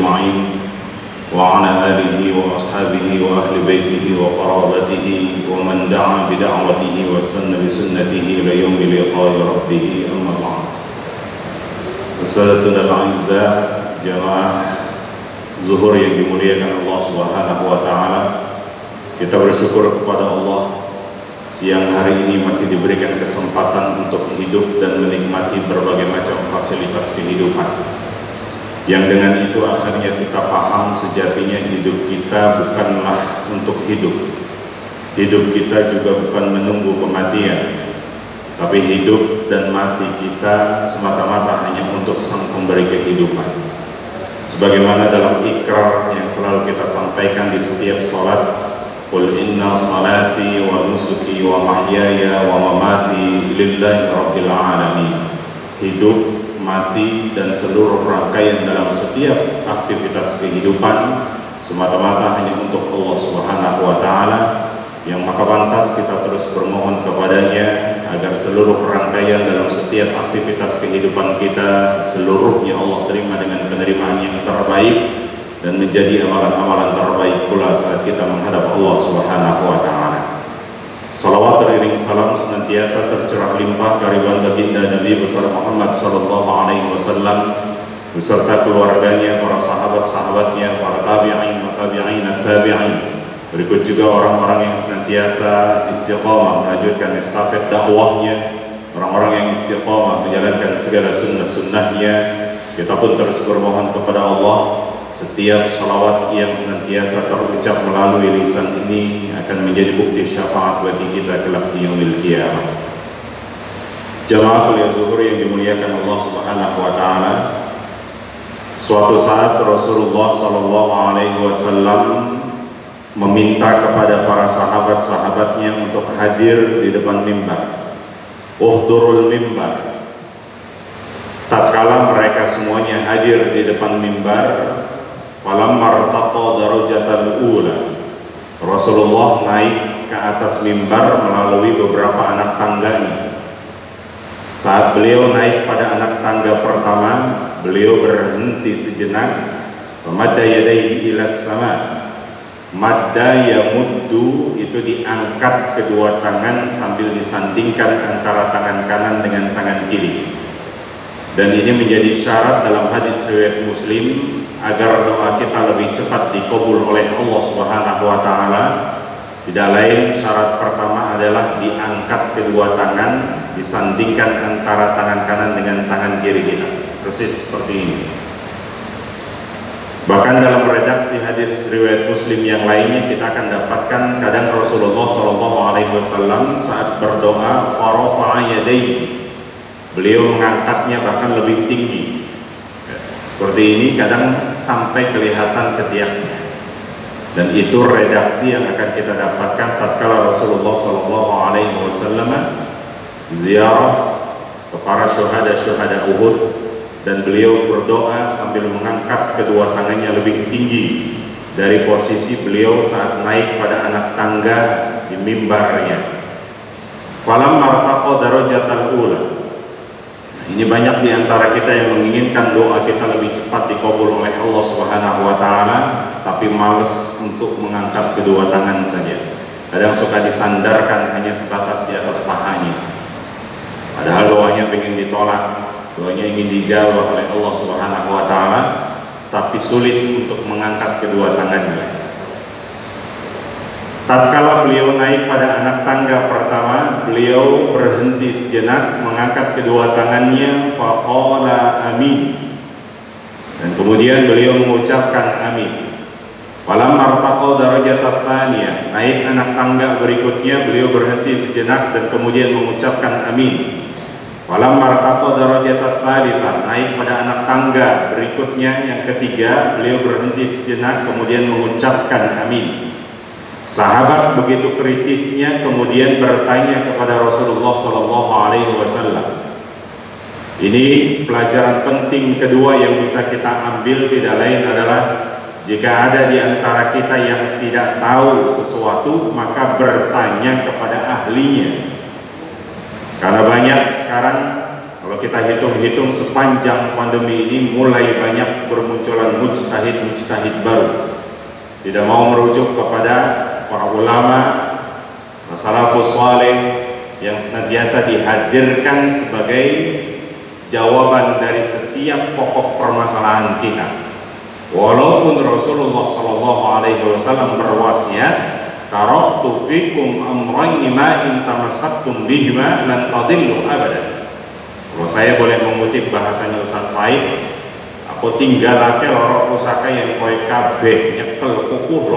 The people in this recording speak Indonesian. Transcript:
أجمعين وعلى آله وأصحابه وأهل بيته وقرابته ومن دعا بدعوته واستنى بسنته إلى يوم لقاء ربه. أما بعد. Sahadatuna al-a'izzah, jamaah zuhur yang dimuliakan Allah Subhanahu wa taala, kita bersyukur kepada Allah siang hari ini masih diberikan kesempatan untuk hidup dan menikmati berbagai macam fasilitas kehidupan. Yang dengan itu akhirnya kita paham sejatinya hidup kita bukanlah untuk hidup. Hidup kita juga bukan menunggu kematian. Tapi hidup dan mati kita semata-mata hanya untuk Sang Pemberi kehidupan. Sebagaimana dalam ikrar yang selalu kita sampaikan di setiap sholat, Qul inna salati wa nusuki wa mahyaya wa mamati lillahi rabbil alamin. Hidup, mati, dan seluruh rangkaian dalam setiap aktivitas kehidupan semata-mata hanya untuk Allah Subhanahu wa ta'ala, yang maka pantas kita terus bermohon kepadanya agar seluruh rangkaian dalam setiap aktivitas kehidupan kita seluruhnya Allah terima dengan penerimaan yang terbaik dan menjadi amalan-amalan terbaik pula saat kita menghadap Allah Subhanahu wa ta'ala. Salawat teriring salam senantiasa tercurah limpah dari baginda Nabi besar Muhammad sallallahu alaihi wasallam beserta keluarganya, para sahabat-sahabatnya, para tabi'in wa tabi'in tabi'in. Berikut juga orang-orang yang senantiasa istiqamah melanjutkan estafet dakwahnya, orang-orang yang istiqamah menjalankan segala sunnah-sunnahnya. Kita pun terus bermohon kepada Allah setiap salawat yang senantiasa terucap melalui lisan ini akan menjadi bukti syafaat bagi kita kelak di yaumil qiyamah. Jamaah kuliah zuhur yang dimuliakan Allah Subhanahu wa taala, suatu saat Rasulullah sallallahu alaihi wasallam meminta kepada para sahabat-sahabatnya untuk hadir di depan mimbar. Uhdurul mimbar. Tatkala mereka semuanya hadir di depan mimbar, falamma irtaqa darajatal ula, Rasulullah naik ke atas mimbar melalui beberapa anak tangganya. Saat beliau naik pada anak tangga pertama, beliau berhenti sejenak, famadda yadayhi ila sama. Madda yamuddu itu diangkat kedua tangan sambil disandingkan antara tangan kanan dengan tangan kiri. Dan ini menjadi syarat dalam hadis riwayat Muslim agar doa kita lebih cepat dikabul oleh Allah Subhanahu wa taala. Tidak lain, syarat pertama adalah diangkat kedua tangan, disandingkan antara tangan kanan dengan tangan kiri kita. Persis seperti ini. Bahkan dalam redaksi hadis riwayat Muslim yang lainnya kita akan dapatkan kadang Rasulullah SAW saat berdoa farafa'a yadayhi, beliau mengangkatnya bahkan lebih tinggi. Seperti ini kadang sampai kelihatan ketiaknya. Dan itu redaksi yang akan kita dapatkan tatkala Rasulullah SAW ziarah ke para syuhada Uhud, dan beliau berdoa sambil mengangkat kedua tangannya lebih tinggi dari posisi beliau saat naik pada anak tangga di mimbarnya. Falamma irtaqa darajatal ula. Ini banyak di antara kita yang menginginkan doa kita lebih cepat dikabul oleh Allah Subhanahu wa taala, tapi malas untuk mengangkat kedua tangan saja. Kadang suka disandarkan hanya sebatas di atas pahanya. Padahal doanya ingin ditolak, doanya ingin dijawab oleh Allah Subhanahu wa taala, tapi sulit untuk mengangkat kedua tangannya. Tatkala beliau naik pada anak tangga pertama, beliau berhenti sejenak mengangkat kedua tangannya, faqala amin. Dan kemudian beliau mengucapkan amin. Falamma irtaqa darajatat tsaniyah, naik anak tangga berikutnya, beliau berhenti sejenak dan kemudian mengucapkan amin. Falamma irtaqa darajatat tsalitsah, naik pada anak tangga berikutnya yang ketiga, beliau berhenti sejenak kemudian mengucapkan amin. Sahabat begitu kritisnya kemudian bertanya kepada Rasulullah SAW. Ini pelajaran penting kedua yang bisa kita ambil, tidak lain adalah jika ada di antara kita yang tidak tahu sesuatu, maka bertanya kepada ahlinya. Karena banyak sekarang Kalau kita hitung-hitung sepanjang pandemi ini mulai banyak bermunculan mujtahid baru. Tidak mau merujuk kepada para ulama, salafus saleh yang senantiasa dihadirkan sebagai jawaban dari setiap pokok permasalahan kita. Walaupun Rasulullah SAW berwasiat, taraktu fikum amrayni ma in tamassaktum bihima lan tadillu abadan. Kalau saya boleh mengutip bahasanya Ustaz Faid, aku tinggal laki lorok pusaka yang kowe kabeh nyekel kukuh